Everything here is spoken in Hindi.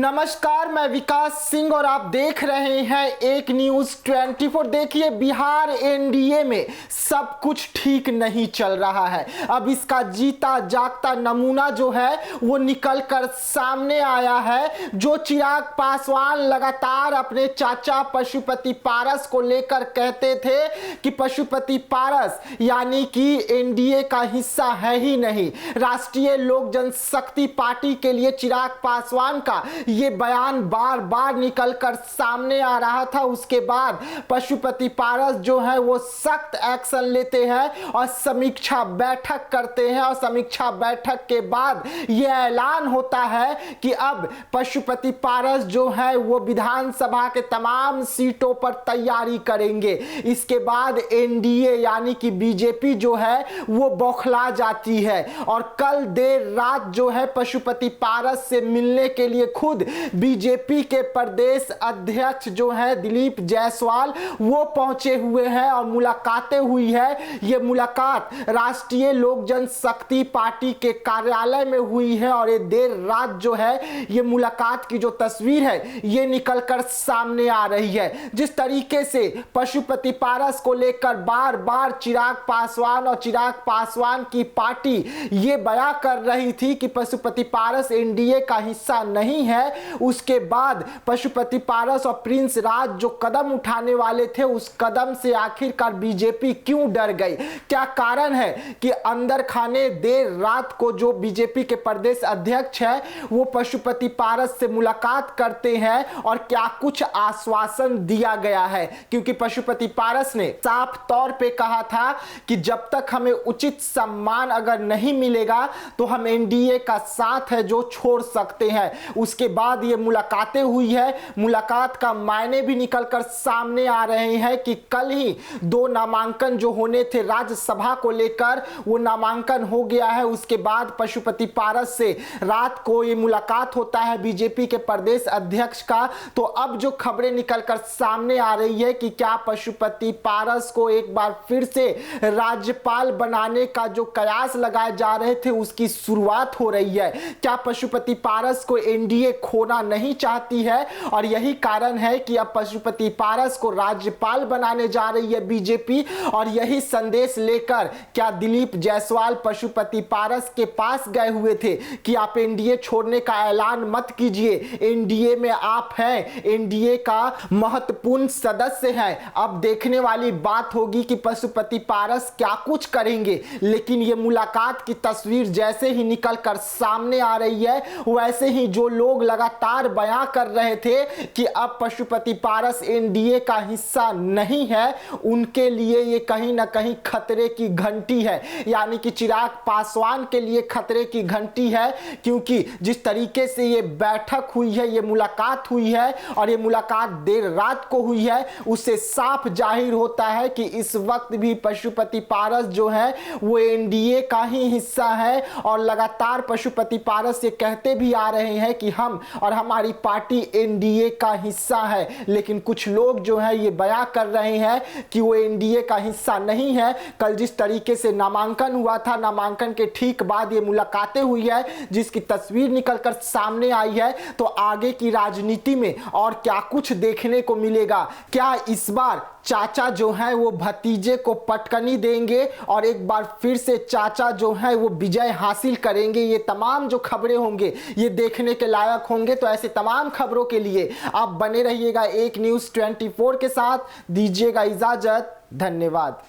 नमस्कार, मैं विकास सिंह और आप देख रहे हैं एक न्यूज 24। देखिए, बिहार एनडीए में सब कुछ ठीक नहीं चल रहा है। अब इसका जीता जागता नमूना जो है वो निकल कर सामने आया है। जो चिराग पासवान लगातार अपने चाचा पशुपति पारस को लेकर कहते थे कि पशुपति पारस यानी कि एनडीए का हिस्सा है ही नहीं। राष्ट्रीय लोक जनशक्ति पार्टी के लिए चिराग पासवान का ये बयान बार बार निकलकर सामने आ रहा था। उसके बाद पशुपति पारस जो है वो सख्त एक्शन लेते हैं और समीक्षा बैठक करते हैं और समीक्षा बैठक के बाद ये ऐलान होता है कि अब पशुपति पारस जो है वो विधानसभा के तमाम सीटों पर तैयारी करेंगे। इसके बाद एनडीए यानी कि बीजेपी जो है वो बौखला जाती है और कल देर रात जो है पशुपति पारस से मिलने के लिए खुद बीजेपी के प्रदेश अध्यक्ष जो है दिलीप जायसवाल वो पहुंचे हुए हैं और मुलाकातें हुई है। ये मुलाकात राष्ट्रीय लोक जनशक्ति पार्टी के कार्यालय में हुई है और ये देर रात जो है ये मुलाकात की जो तस्वीर है ये निकलकर सामने आ रही है। जिस तरीके से पशुपति पारस को लेकर बार बार चिराग पासवान और चिराग पासवान की पार्टी ये बयां कर रही थी कि पशुपति पारस एनडीए का हिस्सा नहीं है, उसके बाद पशुपति पारस और प्रिंस राज जो कदम उठाने वाले थे उस कदम से आखिरकार बीजेपी क्यों डर गई? क्या कारण है कि अंदर खाने देर रात को जो बीजेपी के प्रदेश अध्यक्ष है वो पशुपति पारस से मुलाकात करते हैं और क्या कुछ आश्वासन दिया गया है? क्योंकि पशुपति पारस ने साफ तौर पे कहा था कि जब तक हमें उचित सम्मान अगर नहीं मिलेगा तो हम एनडीए का साथ है जो छोड़ सकते हैं। उसके बाद ये मुलाकातें हुई है। मुलाकात का मायने भी निकलकर सामने आ रहे हैं कि कल ही दो नामांकन जो होने थे राज्यसभा को लेकर वो नामांकन हो गया है। उसके बाद पशुपति पारस से रात को ये मुलाकात होता है बीजेपी के प्रदेश अध्यक्ष का। तो अब जो खबरें निकलकर सामने आ रही है कि क्या पशुपति पारस को एक बार फिर से राज्यपाल बनाने का जो कयास लगाए जा रहे थे उसकी शुरुआत हो रही है। क्या पशुपति पारस को एनडीए खोना नहीं चाहती है और यही कारण है कि अब पशुपति पारस को राज्यपाल बनाने जा रही है बीजेपी। और यही संदेश लेकर क्या दिलीप जायसवाल पशुपति पारस के पास गए हुए थे कि आप एनडीए छोड़ने का ऐलान मत कीजिए, एनडीए में आप हैं, एनडीए का महत्वपूर्ण सदस्य हैं। अब देखने वाली बात होगी कि पशुपति पारस क्या कुछ करेंगे। लेकिन ये मुलाकात की तस्वीर जैसे ही निकलकर सामने आ रही है वैसे ही जो लोग लगातार बयां कर रहे थे कि अब पशुपति पारस एनडीए का हिस्सा नहीं है उनके लिए ये कहीं ना कहीं खतरे की घंटी है। यानी कि चिराग पासवान के लिए खतरे की घंटी है, क्योंकि जिस तरीके से ये बैठक हुई है, ये मुलाकात हुई है और ये मुलाकात देर रात को हुई है, उससे साफ जाहिर होता है कि इस वक्त भी पशुपति पारस जो है वो एनडीए का ही हिस्सा है। और लगातार पशुपति पारस ये कहते भी आ रहे हैं कि हम और हमारी पार्टी एनडीए का हिस्सा है। लेकिन कुछ लोग जो है ये बयां कर रहे हैं कि वो एनडीए का हिस्सा नहीं है। कल जिस तरीके से नामांकन हुआ था, नामांकन के ठीक बाद ये मुलाकातें हुई है जिसकी तस्वीर निकलकर सामने आई है। तो आगे की राजनीति में और क्या कुछ देखने को मिलेगा? क्या इस बार चाचा जो है वो भतीजे को पटकनी देंगे और एक बार फिर से चाचा जो है वो विजय हासिल करेंगे? ये तमाम जो खबरें होंगे ये देखने के लायक होंगे। तो ऐसे तमाम खबरों के लिए आप बने रहिएगा एक न्यूज़ 24 के साथ। दीजिएगा इजाजत, धन्यवाद।